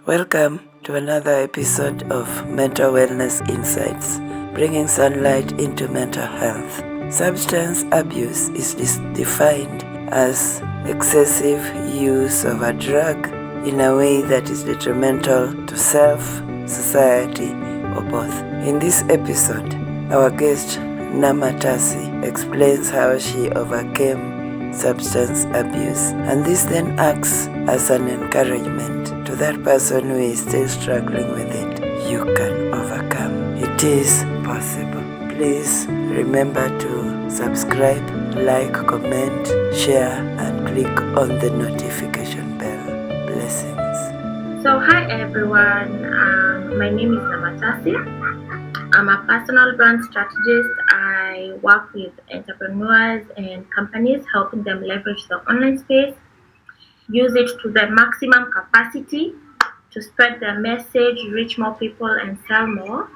Welcome to another episode of Mental Wellness Insights, bringing sunlight into mental health. Substance abuse is defined as excessive use of a drug in a way that is detrimental to self, society, or both. In this episode, our guest, Nama Tasi, explains how she overcame substance abuse, and this then acts as an encouragement to that person who is still struggling with it. You can overcome. It is possible. Please remember to subscribe, like, comment, share, and click on the notification bell. Blessings. So hi everyone, my name is Nama Tasi. I'm a personal brand strategist. I work with entrepreneurs and companies, helping them leverage the online space, use it to the maximum capacity to spread their message, reach more people, and sell more.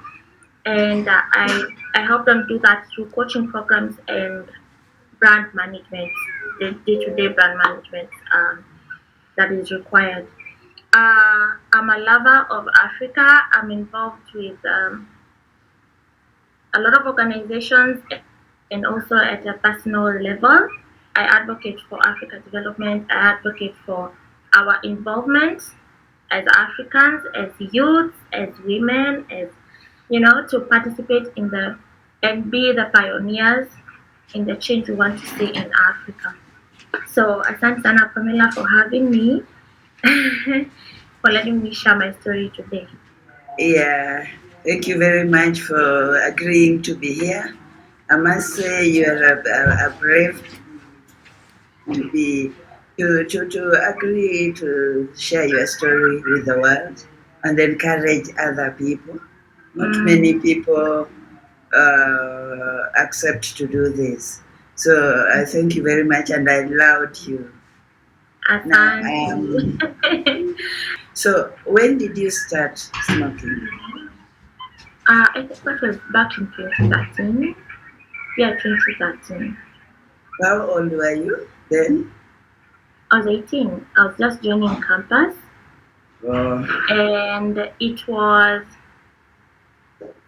And I help them do that through coaching programs and brand management, the day-to-day brand management that is required. I'm a lover of Africa. I'm involved with a lot of organizations and also at a personal level. I advocate for Africa development. I advocate for our involvement as Africans, as youth, as women, as to participate in the and be the pioneers in the change we want to see in Africa. So asante sana Pamela for having me, for letting me share my story today. Yeah, thank you very much for agreeing to be here. I must say you are a brave to agree to share your story with the world and encourage other people. Not many people accept to do this. So I thank you very much, and I allowed you. So when did you start smoking? I think that was back in 2013. Yeah, 2013. How old were you then? I was 18. I was just joining campus. Oh. And it was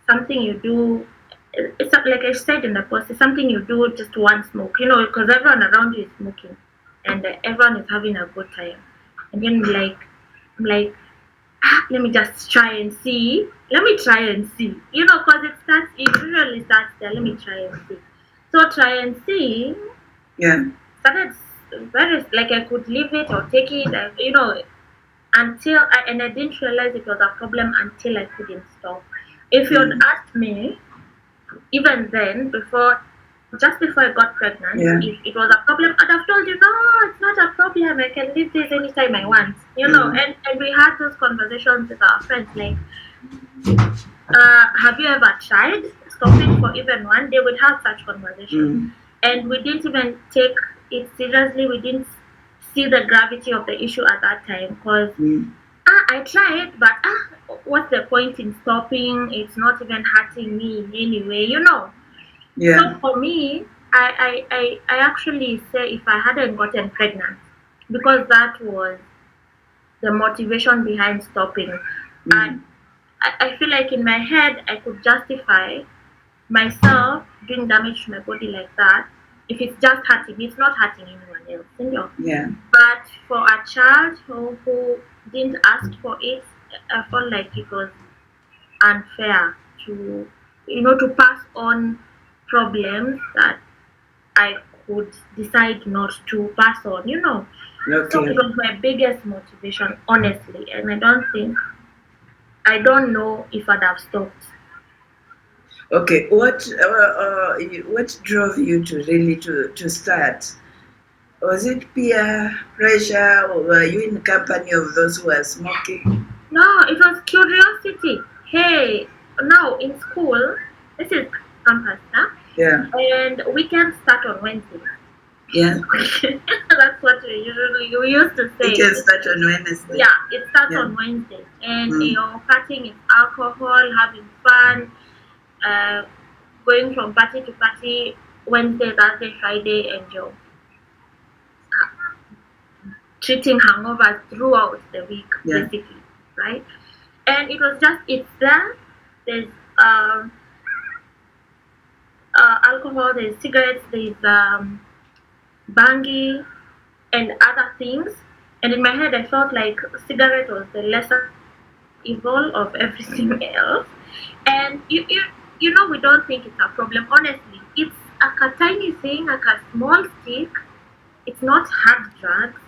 something you do. It's like I said in the post, it's something you do just one smoke, because everyone around you is smoking and everyone is having a good time. And then I'm like, let me just try and see. Let me try and see. Because it usually starts there. Let me try and see. So try and see. Yeah. Started very like I could leave it or take it, until I didn't realize it was a problem until I couldn't stop. If you had asked me, even then, just before I got pregnant, if it was a problem, I'd have told you, no, it's not a problem. I can leave this anytime I want, And we had those conversations with our friends, like, have you ever tried stopping for even one day? We'd have such conversations, and we didn't even take it seriously. We didn't see the gravity of the issue at that time because I tried, but what's the point in stopping? It's not even hurting me in any way, Yeah. So for me, I actually say if I hadn't gotten pregnant, because that was the motivation behind stopping. I feel like in my head I could justify myself doing damage to my body like that if it's just hurting. It's not hurting anyone else, Yeah. But for a child who didn't ask for it, I felt like it was unfair to pass on problems that I could decide not to pass on, Okay. So it was my biggest motivation, honestly, and I don't know if I'd have stopped. Okay, what drove you to really to start? Was it peer pressure, or were you in company of those who are smoking? No, it was curiosity. Hey, now in school, this is campus, huh? Yeah. And weekends start on Wednesday. Yeah. That's what we used to say. It can start on Wednesday. Yeah, it starts on Wednesday. And partying is alcohol, having fun, going from party to party, Wednesday, Thursday, Friday, and you're treating hangovers throughout the week, basically. right? And it was just, it's there. There's uh, alcohol, there's cigarettes, there's bangi, and other things. And in my head, I felt like cigarette was the lesser evil of everything else. And we don't think it's a problem. Honestly, it's a tiny thing, like a small stick. It's not hard drugs,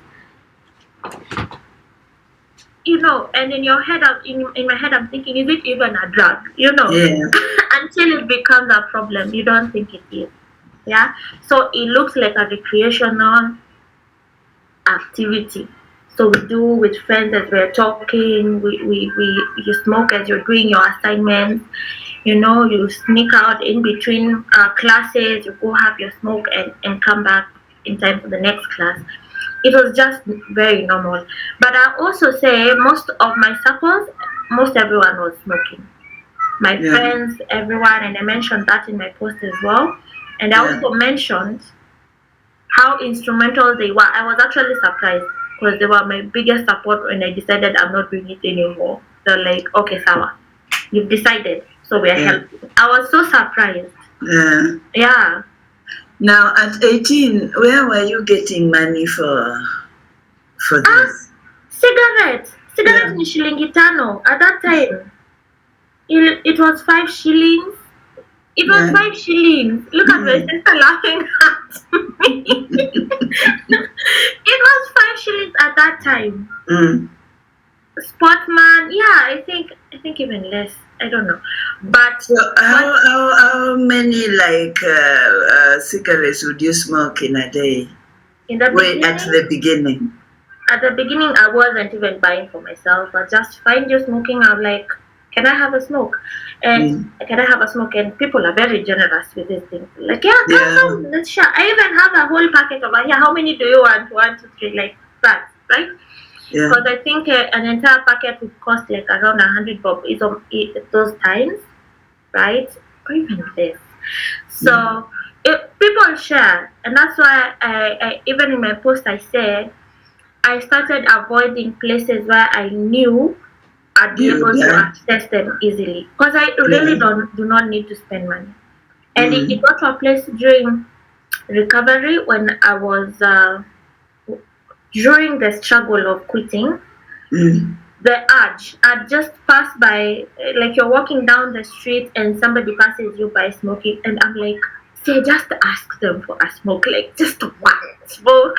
And in your head, in my head, I'm thinking, is it even a drug? Yeah. Until it becomes a problem, you don't think it is. Yeah. So it looks like a recreational activity. So we do with friends as we're talking. You smoke as you're doing your assignments. You sneak out in between classes. You go have your smoke and come back in time for the next class. It was just very normal. But I also say most of my circles, most everyone was smoking. My friends, everyone, and I mentioned that in my post as well. And I also mentioned how instrumental they were. I was actually surprised because they were my biggest support when I decided I'm not doing it anymore. They're like, okay, Sawa, you've decided, so we're helping. I was so surprised. Yeah. Now, at 18, where were you getting money for this? Cigarette ni shilingi tano. At that time, it was 5 shillings. It was 5 shillings. Look at my sister laughing at me. It was 5 shillings at that time. Sportman, yeah, I think even less. I don't know. But so how many cigarettes would you smoke in a day? In the beginning, at the beginning. At the beginning, I wasn't even buying for myself. I just find you smoking. I'm like, can I have a smoke? And can I have a smoke? And people are very generous with these things. Like, come, let's share. I even have a whole packet over here. How many do you want? 1, 2, 3, like that, right? Because I think an entire packet would cost like around 100 bob those times, right? Or even less. So people share, and that's why I even in my post I said I started avoiding places where I knew I'd be able to access them easily, because I really do not need to spend money. And it got to a place during recovery when I was during the struggle of quitting. The urge, I'd just pass by, like you're walking down the street and somebody passes you by smoking, and I'm like, say, just ask them for a smoke, like just one smoke,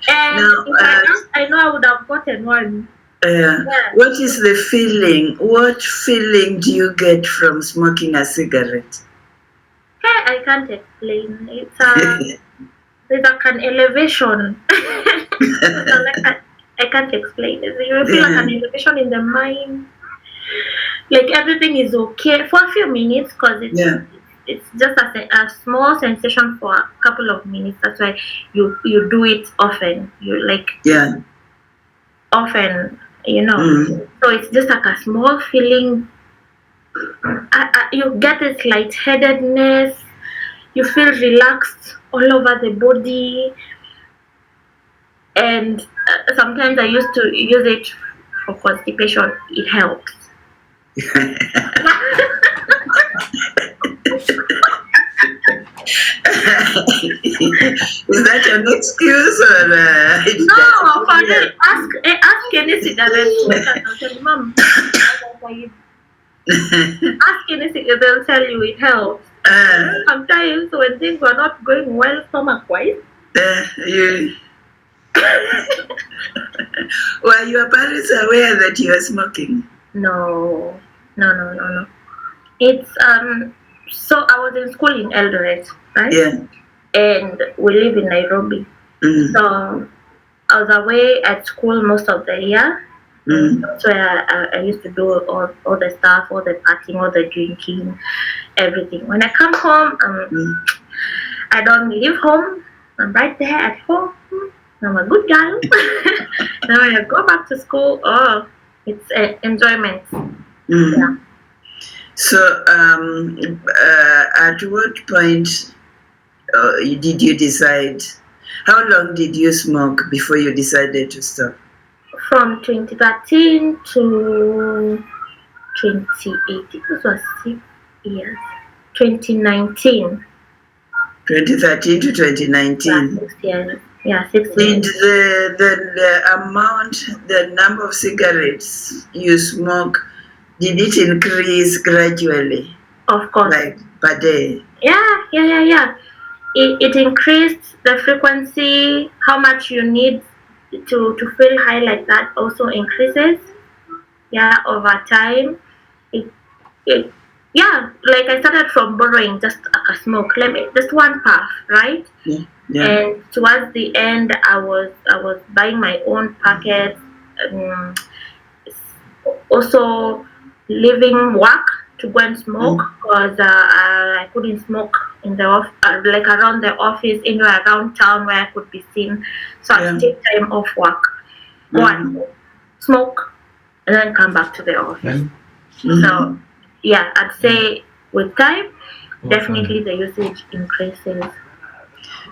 And if I know I would have gotten one. What is the feeling? What feeling do you get from smoking a cigarette? I can't explain. It's there's like an elevation. I can't explain it. You feel like an elevation in the mind. Like everything is okay for a few minutes, because it's just a small sensation for a couple of minutes. That's why you do it often. You like often, So it's just like a small feeling. You get this lightheadedness. You feel relaxed all over the body. And sometimes I used to use it for constipation. It helps. Is that an excuse or no? For real, ask any cigarette smoker. I'll tell you, Mom. Ask any cigarette, they'll tell you it helps. Sometimes when things were not going well stomach-wise, were your parents aware that you were smoking? No. It's so I was in school in Eldoret, right? And we live in Nairobi. So I was away at school most of the year. That's where I used to do all the stuff, all the partying, all the drinking, everything. When I come home, I don't leave home. I'm right there at home. I'm a good girl. Now when I go back to school, it's enjoyment. Yeah. So, at what point did you decide? How long did you smoke before you decided to stop? from 2013 to 2018. This was 6 years. 2019. 2013 to 2019. Yeah, 6 years. Yeah, 6 Did years. the number of cigarettes you smoke, did it increase gradually? Of course. Like per day? Yeah. It increased the frequency. How much you need to feel high like that also increases. Yeah, over time. It yeah, like I started from borrowing just a smoke, just one puff, right? Yeah. And towards the end, I was buying my own packets. Um, Also leaving work to go and smoke because I couldn't smoke in the like around the office, anywhere around town where I could be seen. So I take time off work, go and smoke, and then come back to the office. So yeah, I'd say with time, definitely the usage increases.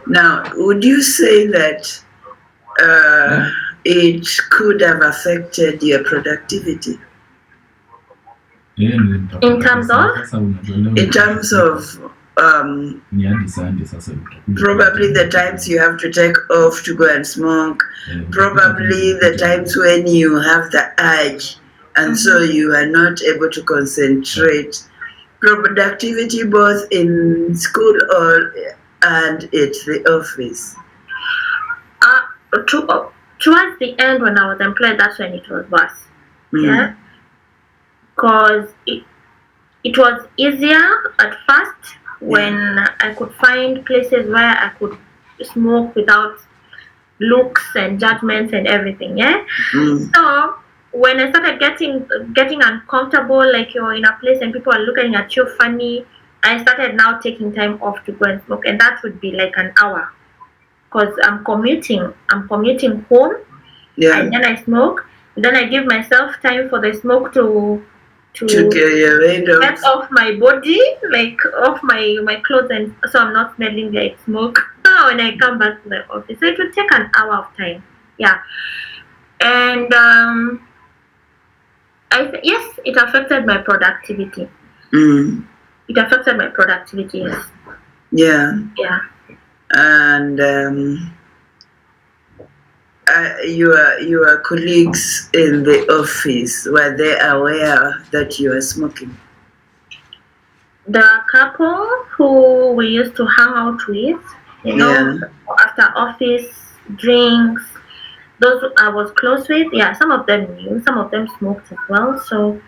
Now, would you say that it could have affected your productivity? In terms of? In terms of probably the times you have to take off to go and smoke, probably the times when you have the urge and so you are not able to concentrate. Productivity both in school and at the office. Towards the end when I was employed, that's when it was worse. Yeah, because it was easier at first when I could find places where I could smoke without looks and judgments and everything. Yeah. So when I started getting uncomfortable, like you're in a place and people are looking at you funny, I started now taking time off to go and smoke, and that would be like an hour, because I'm commuting home, and then I smoke, and then I give myself time for the smoke to get off my body, like off my clothes, and so I'm not smelling like smoke when I come back to the office. So it would take an hour of time. Yeah. And yes, it affected my productivity. It affected my productivity, yes. Yeah. And your colleagues in the office, were they aware that you are smoking? The couple who we used to hang out with, after office drinks, those I was close with, yeah, some of them knew, some of them smoked as well, so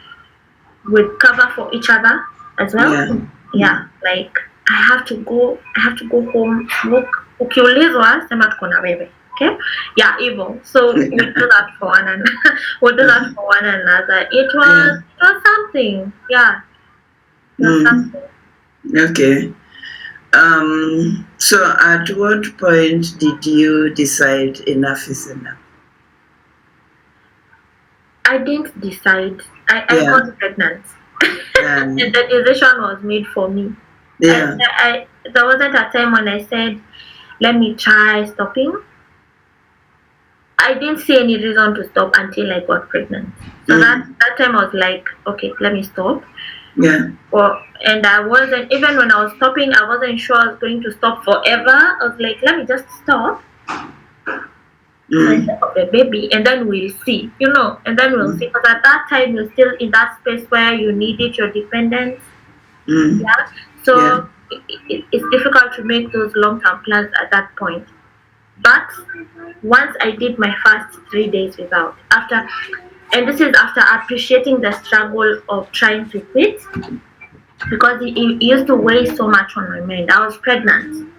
we'd cover for each other as well. Yeah, like I have to go home, smoke. Ukiulizwa sema tuko na wewe. Okay? Yeah, evil. So we do that for one another. It was something. Yeah. It was something. Okay. So at what point did you decide enough is enough? I didn't decide. I got pregnant. And the decision was made for me. There wasn't a time when I said, let me try stopping. I didn't see any reason to stop until I got pregnant. So that time I was like, okay, let me stop. And I wasn't, even when I was stopping, I wasn't sure I was going to stop forever. I was like, let me just stop. Of the baby, and then we'll see, and then we'll see, because at that time you're still in that space where you need it, you're dependent. So it's difficult to make those long-term plans at that point. But once I did my first 3 days without, and this is after appreciating the struggle of trying to quit, because it used to weigh so much on my mind. I was pregnant.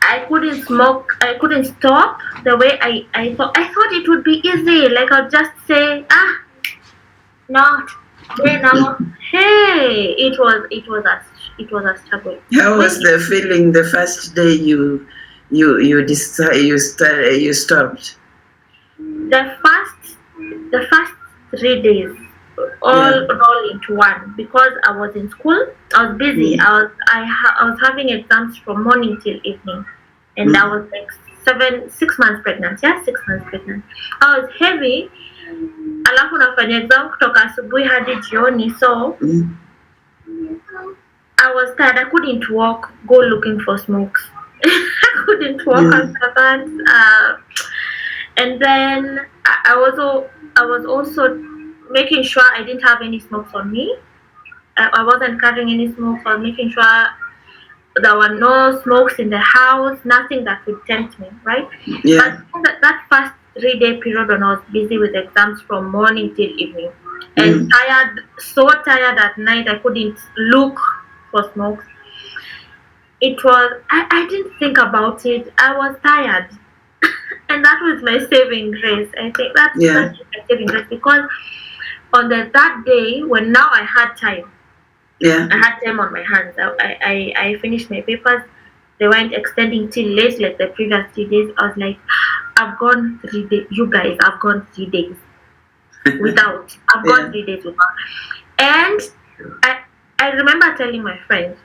I couldn't smoke. I couldn't stop the way I thought. I thought it would be easy. Like I'll just say, not. Hey, it was a struggle. How was the feeling the first day you stopped? The first 3 days, all into one, because I was in school. I was busy. I was having exams from morning till evening, and I was like 6 months pregnant. Yeah, 6 months pregnant. I was heavy. Alafu nafanya exam kutoka asubuhi hadi jioni, so I was tired. I couldn't walk, go looking for smokes. I couldn't walk after that. And then I was also making sure I didn't have any smokes on me. I wasn't carrying any smokes. I was making sure there were no smokes in the house, nothing that would tempt me, right? Yeah. But that first 3-day period when I was busy with exams from morning till evening, and tired, so tired at night, I couldn't look for smokes. It was, I didn't think about it. I was tired. And that was my saving grace. I think that's my saving grace, because on that day, when now I had time, I had time on my hands. I finished my papers. They weren't extending till late like the previous 3 days. I was like, I've gone 3 days. You guys, I've gone 3 days without. I've gone 3 days without. And I remember telling my friend,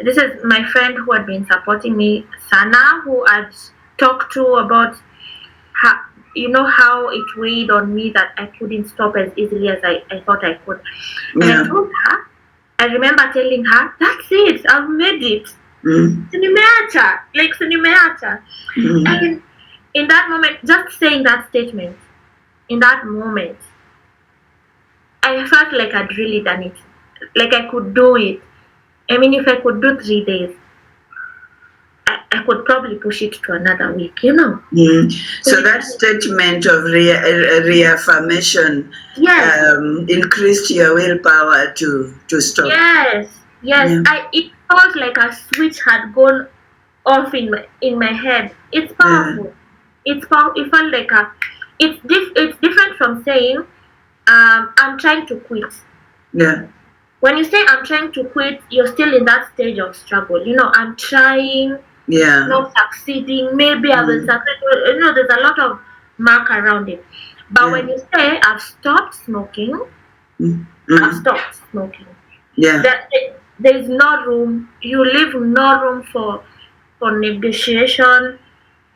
this is my friend who had been supporting me, Sana, who I'd talked to about how it weighed on me that I couldn't stop as easily as I thought I could. And I told her, I remember telling her, that's it, I've made it. Sinimeacha. And in that moment, just saying that statement, in that moment, I felt like I'd really done it. Like I could do it. I mean, if I could do 3 days, I could probably push it to another week, So that statement of reaffirmation increased your willpower to stop. Yes. It felt like a switch had gone off in my head. It's powerful. It felt like it's different from saying I'm trying to quit. Yeah. When you say I'm trying to quit, you're still in that stage of struggle. I'm trying, not succeeding. Maybe I will succeed. There's a lot of mark around it. But when you say I've stopped smoking, I've stopped smoking. Yeah. There's no room. You leave no room for negotiation.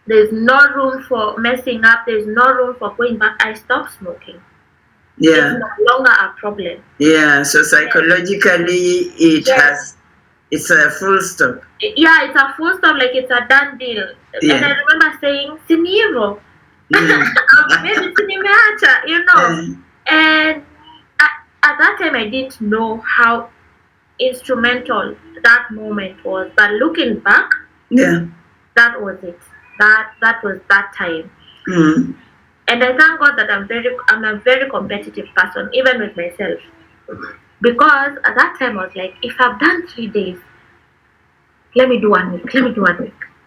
There's no room for messing up. There's no room for going back. I stopped smoking. Yeah. It's no longer a problem. Yeah. So psychologically, it's a full stop. Yeah, it's a full stop. Like it's a done deal. Yeah. And I remember saying, "Sinivo, maybe sinimeacha," And at that time, I didn't know how instrumental that moment was. But looking back, that was it. That was that time. And I thank God that I'm a very competitive person, even with myself. Because at that time I was like, if I've done 3 days, let me do 1 week.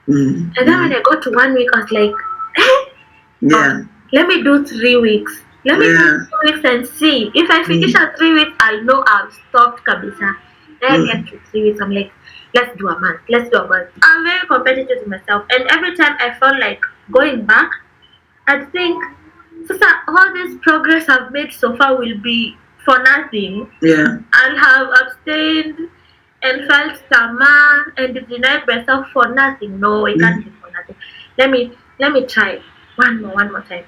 And then when I got to 1 week, I was like, let me do 3 weeks. Let me do 3 weeks and see. If I finish at 3 weeks, I'll know I've stopped kabisa. Then I get to 3 weeks, I'm like, let's do a month. I'm very competitive with myself. And every time I felt like going back, I'd think, all this progress I've made so far will be for nothing. I'll have abstained and felt tama and denied myself for nothing. No, it can't be for nothing. Let me try one more time.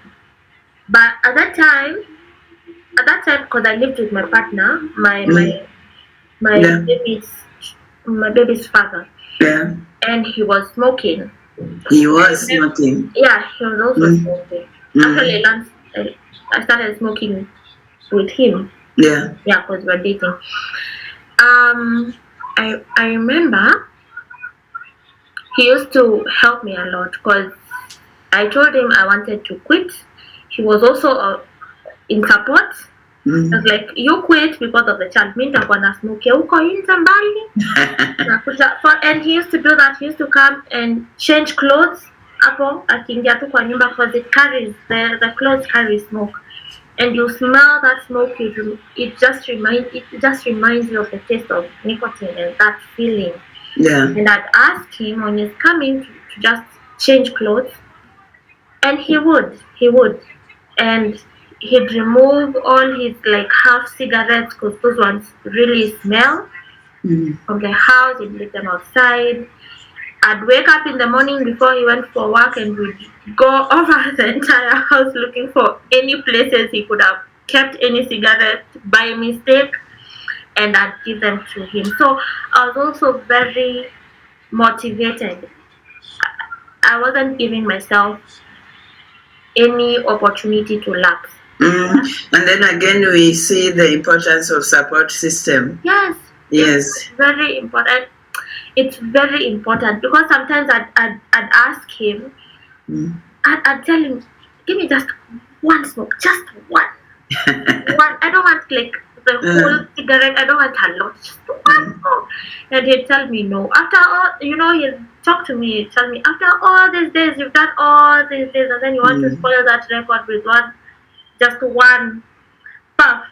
But at that time, because I lived with my partner, my baby's father, and he was smoking. He was smoking. Yeah, he was also smoking. Actually, I started smoking with him. Yeah, because we're dating. I remember he used to help me a lot because I told him I wanted to quit. He was also in support. I was like, you quit because of the child. And he used to do that. He used to come and change clothes because the clothes carry smoke. And you smell that smoke, it just reminds you of the taste of nicotine and that feeling. And I'd ask him when he's coming to just change clothes, and he would, and he'd remove all his half cigarettes because those ones really smell from the house. He'd leave them outside, I'd wake up in the morning before he went for work, and we'd go over the entire house looking for any places he could have kept any cigarette by mistake, and I'd give them to him. So I was also very motivated. I wasn't giving myself any opportunity to lapse. And then again, we see the importance of support system. Yes. Yes. Very important. It's very important, because sometimes I'd ask him, I'd tell him, give me just one smoke, just one. One. I don't want like the whole cigarette, I don't want a lot, just one smoke. And he'd tell me no. After all, he'd talk to me, he'd tell me, after all these days, you've done all these days, and then you want to spoil that record with just one puff.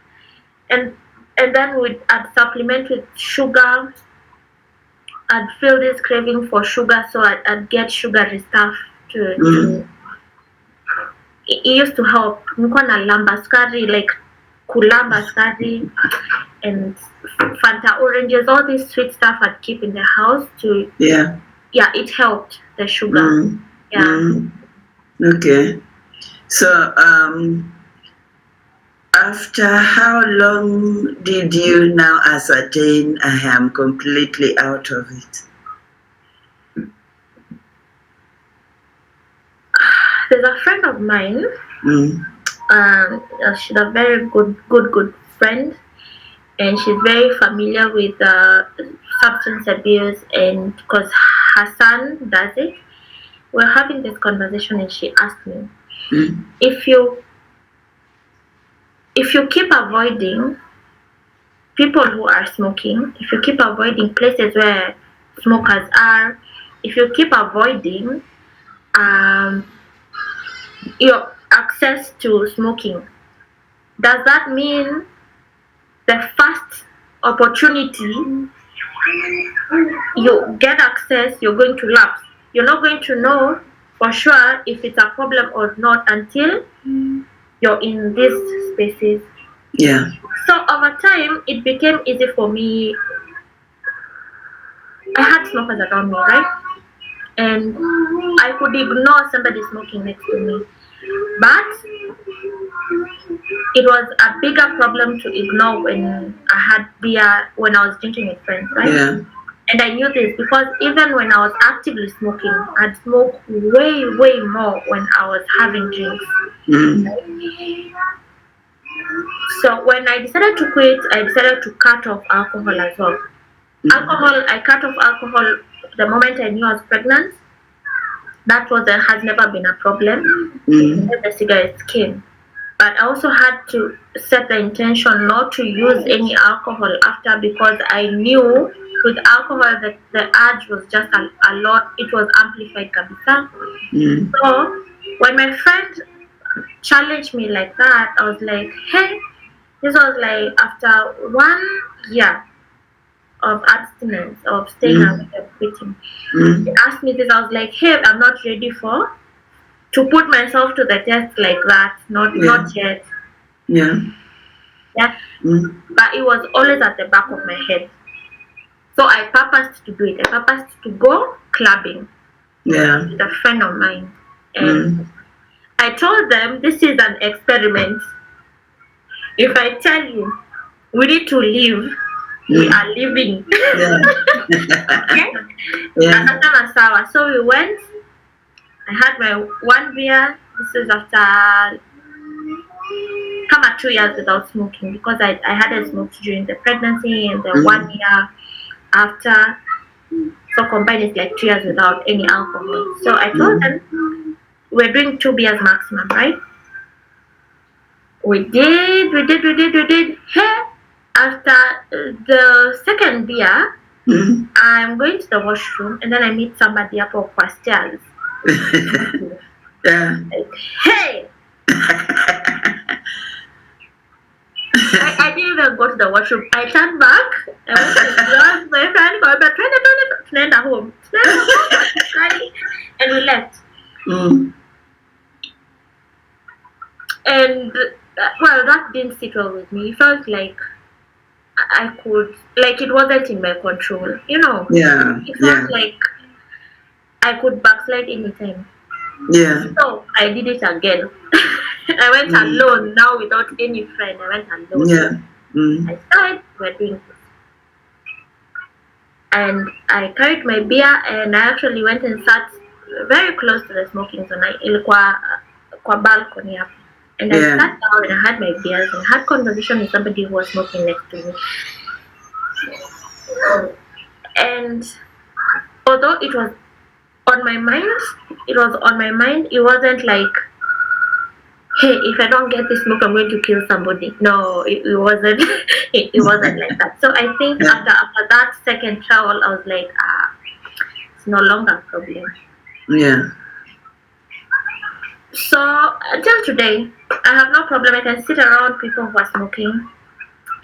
And then I'd supplement with sugar. I'd feel this craving for sugar, so I'd get sugary stuff to it used to help. Nilikuwa na lamba skari, like kulamba skari and Fanta oranges, all this sweet stuff I'd keep in the house to it helped the sugar. Okay. So after how long did you now ascertain I am completely out of it? There's a friend of mine. She's a very good friend, and she's very familiar with substance abuse, and because her son does it. We're having this conversation, and she asked me, if you keep avoiding people who are smoking, if you keep avoiding places where smokers are, if you keep avoiding your access to smoking, does that mean the first opportunity you get access, you're going to lapse? You're not going to know for sure if it's a problem or not until you're in these spaces. Yeah. So over time, it became easy for me. I had smokers around me, right? And I could ignore somebody smoking next to me. But it was a bigger problem to ignore when I had beer, when I was drinking with friends, right? Yeah. And I knew this because even when I was actively smoking, I'd smoke way more when I was having drinks. So when I decided to quit, I decided to cut off alcohol as well. Alcohol, I cut off alcohol the moment I knew I was pregnant. That has never been a problem. The cigarettes came. But I also had to set the intention not to use any alcohol after, because I knew with alcohol that the urge was just a lot. It was amplified kabisa. So when my friend challenged me like that, I was like, hey, this was like after 1 year of abstinence, of staying away and quitting. He asked me this, I was like, hey, I'm not ready to put myself to the test like that. Not yet. Yeah. But it was always at the back of my head. So I purposed to do it. I purposed to go clubbing with a friend of mine. And I told them, this is an experiment. If I tell you we need to leave, we are leaving. So we went. I had my one beer. This is after 2 years without smoking, because I hadn't smoked during the pregnancy and the 1 year after. So combined it's like 2 years without any alcohol. So I told them we're doing 2 beers maximum, right? We did. Hey, after the second beer, I'm going to the washroom, and then I meet somebody up on stairs. Like, hey! I didn't even go to the washroom. I turned back. I went to lost my friend, but home. And we left. And well, that didn't sit well with me. It felt like I could, like it wasn't in my control, you know. Yeah. It felt like I could backslide anytime. Yeah. So I did it again. I went alone now without any friend. I went alone. Yeah. Mm. I started, we're doing this. And I carried my beer and I actually went and sat very close to the smoking zone. Ilikuwa kwa balcony hapo. And I sat down and I had my beers and had conversation with somebody who was smoking next to me. And although it was on my mind, it wasn't like, hey, if I don't get this smoke, I'm going to kill somebody. No, it wasn't. it wasn't like that. So I think after that second travel, I was like, it's no longer a problem. Yeah. So until today, I have no problem. I can sit around people who are smoking.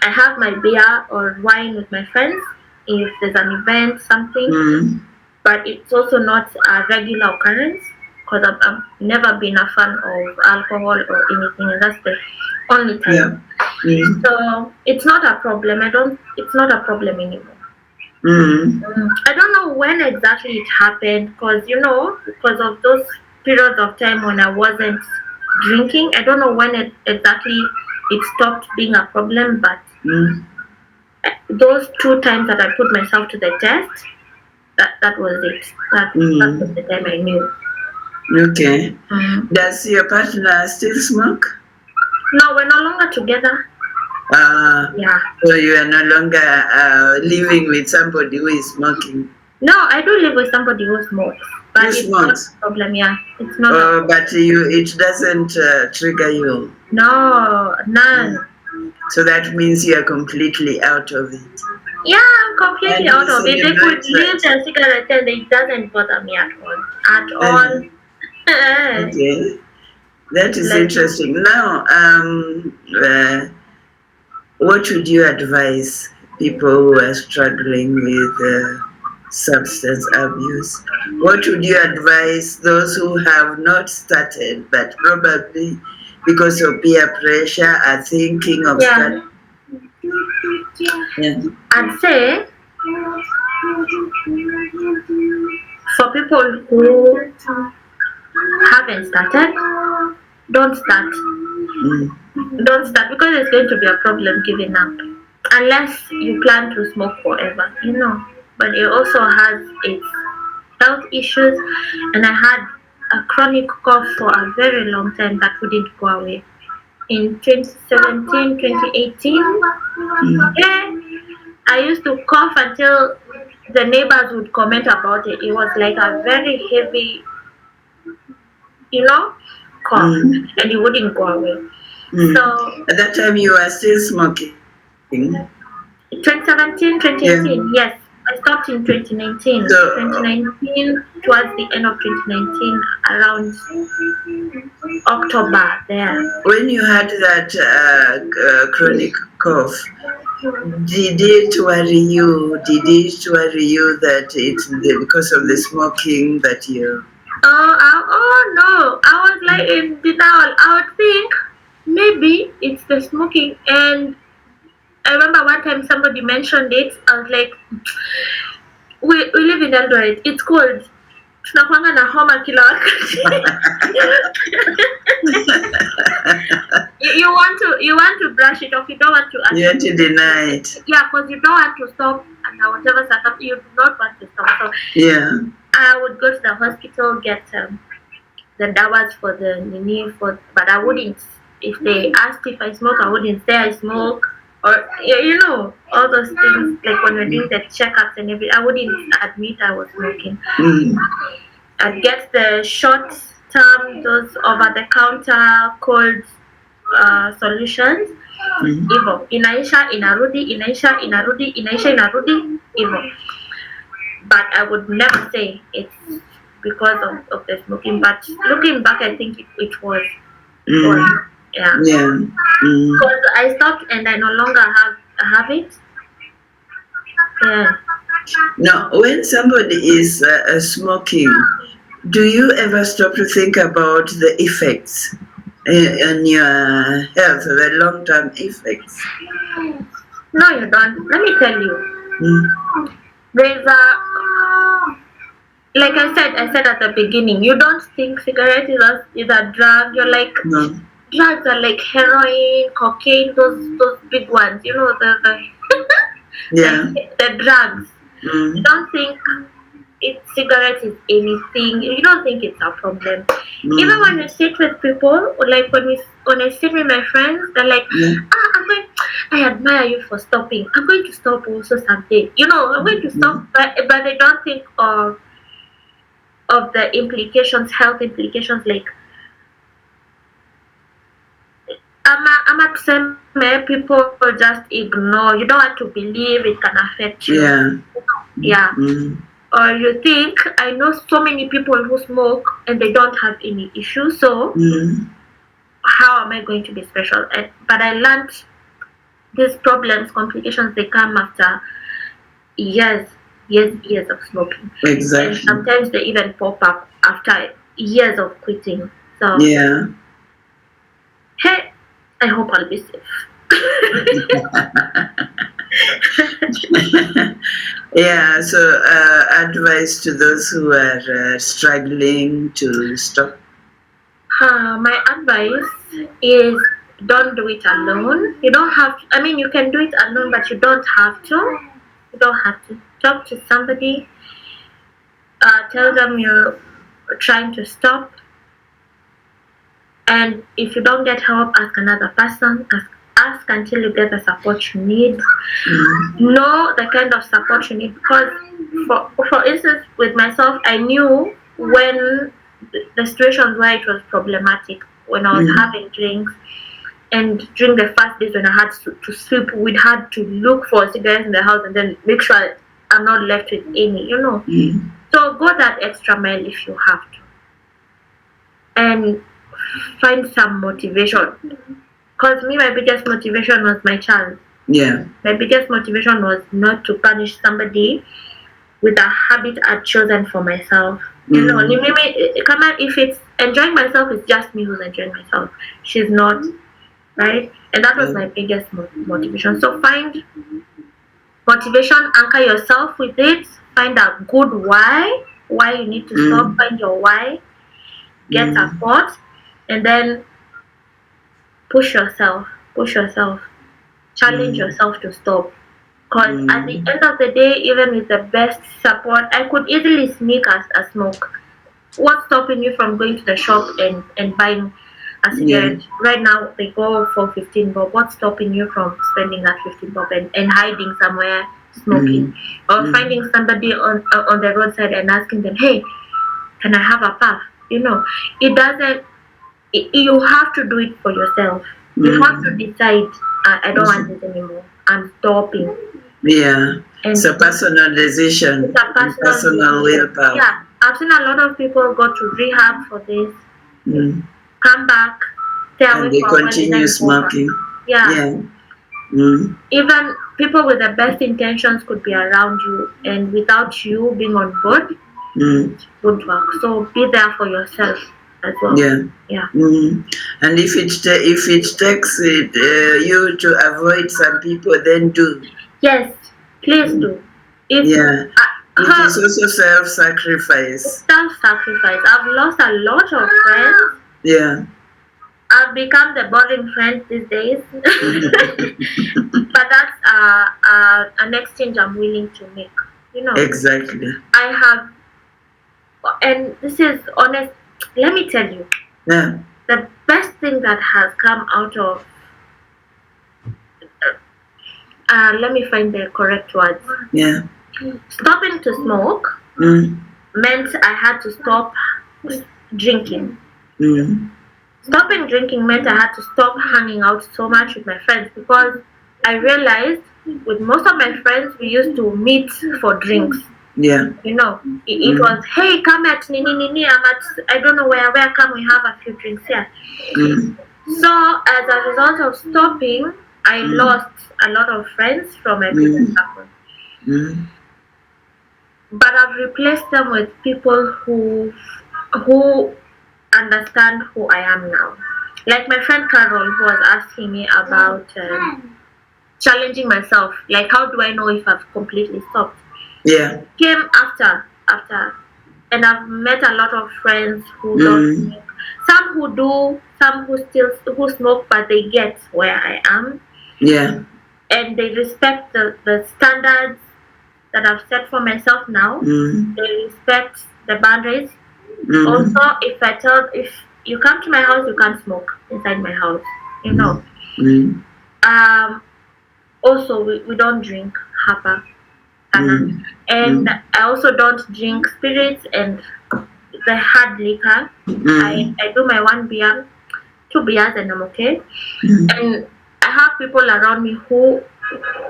I have my beer or wine with my friends if there's an event, something. But it's also not a regular occurrence because I've never been a fan of alcohol or anything, and that's the only time. Yeah. So it's not a problem. It's not a problem anymore. I don't know when exactly it happened because because of those periods of time when I wasn't drinking. I don't know when exactly it stopped being a problem, but those 2 times that I put myself to the test, that was it. That was the time I knew. Okay. Does your partner still smoke? No, we're no longer together. Yeah. So you are no longer living with somebody who is smoking? No, I do live with somebody who smokes. But it's not a problem, yeah. It's not. But it doesn't trigger you? No, none. So that means you are completely out of it? Yeah, I'm completely out of it. They could leave their cigarette and it doesn't bother me at all. At all. Okay. That is interesting. Now, what would you advise people who are struggling with substance abuse? What would you advise those who have not started but probably because of peer pressure are thinking of starting? I'd say for people who haven't started, don't start. Don't start because it's going to be a problem giving up. Unless you plan to smoke forever, But it also has its health issues, and I had a chronic cough for a very long time that wouldn't go away. In 2017, 2018, I used to cough until the neighbors would comment about it. It was like a very heavy, cough, and it wouldn't go away. So at that time you were still smoking? 2017, 2018, yes. I stopped in 2019. 2019, towards the end of 2019, around October there. When you had that chronic cough, did it worry you? Did it worry you that it's because of the smoking that you... Oh no, I was like in denial. I would think maybe it's the smoking, and I remember one time somebody mentioned it. I was like, we live in Eldoret. It's cold. Tunakuanga na homa kila wakati. You want to brush it off. You don't want to. You want to deny it. Yeah, because you don't want to stop under whatever circumstance. You do not want to stop. So yeah. I would go to the hospital, get the dawas for the nini but I wouldn't. If they asked if I smoke, I wouldn't say I smoke. Or all those things, like when we're doing the checkups and everything, I wouldn't admit I was smoking. I'd get the short term, those over the counter cold solutions. Hivyo inaisha inarudi, inaisha inarudi, inaisha inarudi, hivyo. But I would never say it's because of the smoking. But looking back, I think it was. Yeah. Because I stopped and I no longer have it. Yeah. Now, when somebody is smoking, do you ever stop to think about the effects on your health, the long-term effects? No, you don't. Let me tell you. like I said at the beginning, you don't think cigarette is a drug. You're like, No. drugs are like heroin, cocaine, those big ones. You know the Yeah. the drugs. You Mm. don't think cigarette is anything. You don't think it's a problem. Even when Mm. you sit with people, like when I sit with my friends, they're like, Yeah. I admire you for stopping. I'm going to stop also someday. You know, I'm going to stop, but they don't think of the implications, health implications. Like, I'm at same people just ignore. You don't want to believe it can affect you. Yeah. Yeah. Mm. Or you think, I know so many people who smoke and they don't have any issues, so Mm. how am I going to be special? But I learned these problems, complications, they come after years, years of smoking. And Exactly. sometimes they even pop up after years of quitting. So, Yeah. hey, I hope I'll be safe. Yeah. So, advice to those who are struggling to stop. My advice is don't do it alone. You don't have to, I mean, you can do it alone, but you don't have to. You don't have to. Talk to somebody, tell them you're trying to stop, and if you don't get help, ask another person. Ask until you get the support you need. Mm. Know the kind of support you need, because for instance, with myself, I knew when the situations where it was problematic, when I was having drinks, and during the first days when I had to sleep, we'd had to look for cigarettes in the house and then make sure I'm not left with any, you know. Mm. So go that extra mile if you have to, and find some motivation. Because me, my biggest motivation was my child. Yeah. My biggest motivation was not to punish somebody with a habit I'd chosen for myself. You know, come on, if it's enjoying myself, it's just me who's enjoying myself. She's not, right? And that was my biggest motivation. So find motivation, anchor yourself with it, find a good why you need to stop, find your why, get support, and then push yourself, challenge yourself to stop. Because at the end of the day, even with the best support, I could easily sneak a smoke. What's stopping you from going to the shop and buying a cigarette? Right now, they go for 15 bob. What's stopping you from spending that 15 bob and hiding somewhere smoking? Or finding somebody on the roadside and asking them, hey, can I have a puff? You know, it doesn't, you have to do it for yourself. You have to decide, I don't want this anymore. I'm stopping. Yeah. And It's a personal decision. it's a Personal willpower. Yeah, I've seen a lot of people go to rehab for this, come back, stay away And they for a while, and continue then go back. smoking. Yeah. Even people with the best intentions could be around you, and without you being on board, it won't work. So be there for yourself as well. Yeah. And if it takes you to avoid some people, then do. Yes, please do. It is also self-sacrifice. Self-sacrifice. I've lost a lot of friends. Yeah. I've become the boring friend these days. But that's an exchange I'm willing to make. You know. Exactly. I have, and this is honest. Let me tell you. Yeah. The best thing that has come out of. Let me find the correct words. Yeah. Stopping to smoke meant I had to stop drinking. Stopping drinking meant I had to stop hanging out so much with my friends, because I realized with most of my friends we used to meet for drinks. Yeah. You know, it was, hey, come at Nini, I'm at, I don't know where come we have a few drinks here. So as a result of stopping, I lost a lot of friends from my previous circle. But I've replaced them with people who understand who I am now. Like my friend Carol, who was asking me about challenging myself. Like, how do I know if I've completely stopped? Yeah. Came after and I've met a lot of friends who don't smoke. Some who do, some who smoke, but they get where I am. Yeah. And they respect the standards that I've set for myself now. They respect the boundaries. Also, if you come to my house, you can't smoke inside my house. You know. Also, we don't drink hapa, and I also don't drink spirits and the hard liquor. I do my 1 beer, 2 beers, and I'm okay. And I have people around me who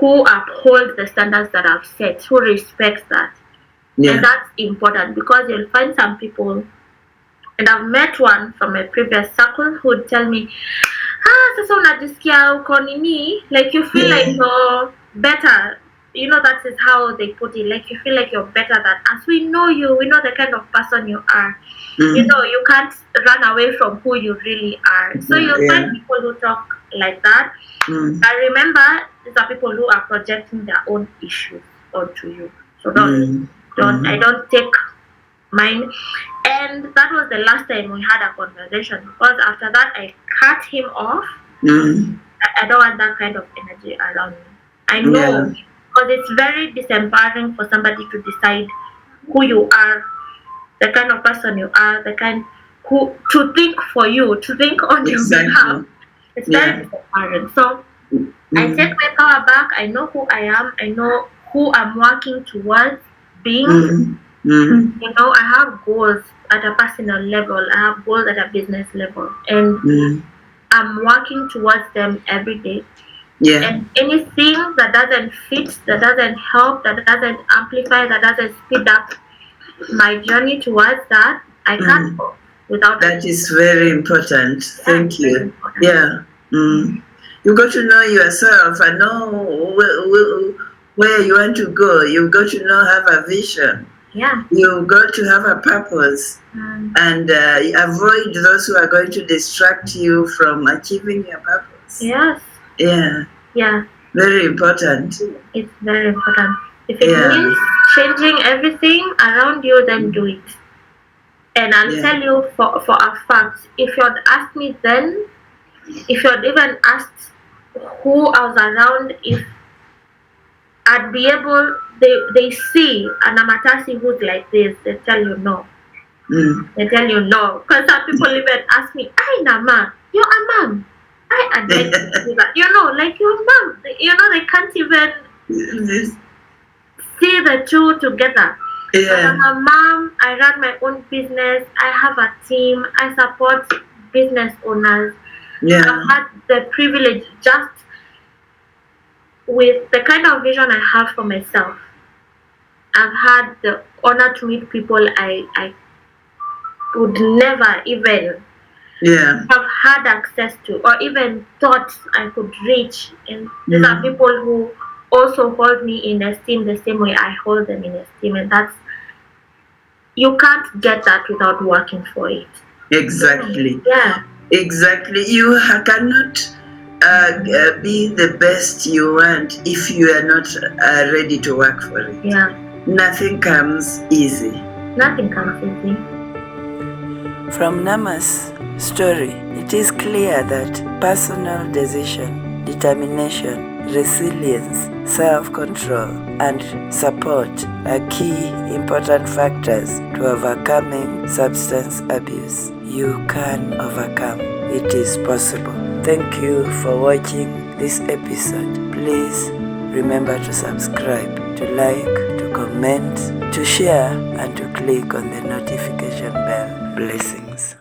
uphold the standards that I've set, who respect that. And that's important, because you'll find some people, and I've met one from a previous circle who would tell me, sasa unajisikia uko nini, like you feel like you're better. You know, that is how they put it, like you feel like you're better than us. We know you, we know the kind of person you are. You know, you can't run away from who you really are. So you'll find people who talk like that. I remember these are people who are projecting their own issues onto you. So I don't take mine. And that was the last time we had a conversation, because after that I cut him off. I don't want that kind of energy around me. I know, because it's very disempowering for somebody to decide who you are, the kind of person you are, the kind who to think for you, to think on your behalf. It's very disempowering. So I take my power back. I know who I am. I know who I'm working towards being. You know, I have goals at a personal level. I have goals at a business level, and I'm working towards them every day. And anything that doesn't fit, that doesn't help, that doesn't amplify, that doesn't speed up my journey towards that, I can't go without that. Is very important. Thank you. You got to know yourself and know where you want to go. You got to know, have a vision. You got to have a purpose, and avoid those who are going to distract you from achieving your purpose. Very important. It's very important. If it means changing everything around you, then do it. And I'll tell you for a fact, if you'd asked me then, if you'd even asked who I was around, if I'd be able, they see a Nama Tasi who's like this, they tell you no. They tell you no. Because some people even ask me, "Ay, Nama, you're a mom." I'd like to do that. You know, like your mom. You know, they can't even see the two together. I'm a mom, I run my own business, I have a team, I support business owners. I've had the privilege, just with the kind of vision I have for myself, I've had the honor to meet people I would never even have had access to, or even thought I could reach. And these are people who also hold me in esteem the same way I hold them in esteem. And that's, you can't get that without working for it. Exactly. Exactly. You cannot be the best you want if you are not ready to work for it. Nothing comes easy. Nothing comes easy. From Nama's story, it is clear that personal decision, determination, resilience, self-control, and support are key important factors to overcoming substance abuse. You can overcome. It is possible. Thank you for watching this episode. Please remember to subscribe, to like, to comment, to share, and to click on the notification bell. Blessings.